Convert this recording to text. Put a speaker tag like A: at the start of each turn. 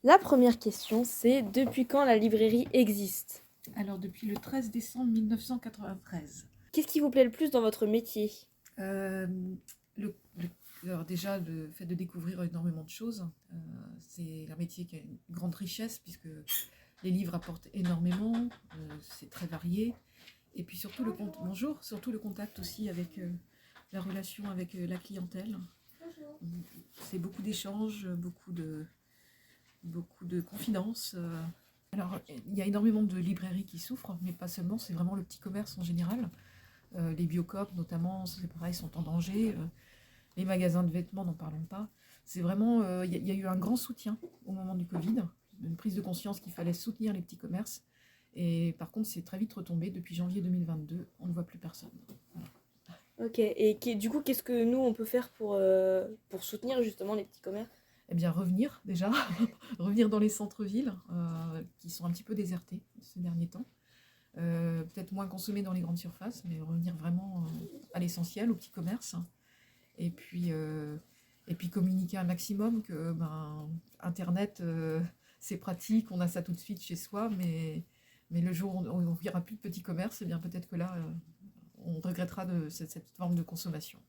A: La première question, c'est depuis quand la librairie existe?
B: Alors, depuis le 13 décembre 1993.
A: Qu'est-ce qui vous plaît le plus dans votre métier?
B: Euh, alors déjà, le fait de découvrir énormément de choses, c'est un métier qui a une grande richesse puisque les livres apportent énormément, c'est très varié. Et puis surtout bonjour, surtout le contact aussi avec la relation avec la clientèle. C'est beaucoup d'échanges, beaucoup de confidences. Alors, il y a énormément de librairies qui souffrent, mais pas seulement, c'est vraiment le petit commerce en général. Les biocoop notamment, c'est pareil, sont en danger. Les magasins de vêtements, n'en parlons pas. C'est vraiment, y a eu un grand soutien au moment du Covid, une prise de conscience qu'il fallait soutenir les petits commerces. Et par contre, c'est très vite retombé. Depuis janvier 2022, on ne voit plus personne. Voilà.
A: Ok, et du coup, qu'est-ce que nous, on peut faire pour soutenir justement les petits commerces?
B: Eh bien, revenir déjà, revenir dans les centres-villes qui sont un petit peu désertés ces derniers temps. Peut-être moins consommer dans les grandes surfaces, mais revenir vraiment à l'essentiel, au petit commerce. Et puis, euh, et puis communiquer un maximum que Internet, c'est pratique, on a ça tout de suite chez soi, mais le jour où on verra plus de petits commerces, eh bien peut-être que là, on regrettera cette forme de consommation.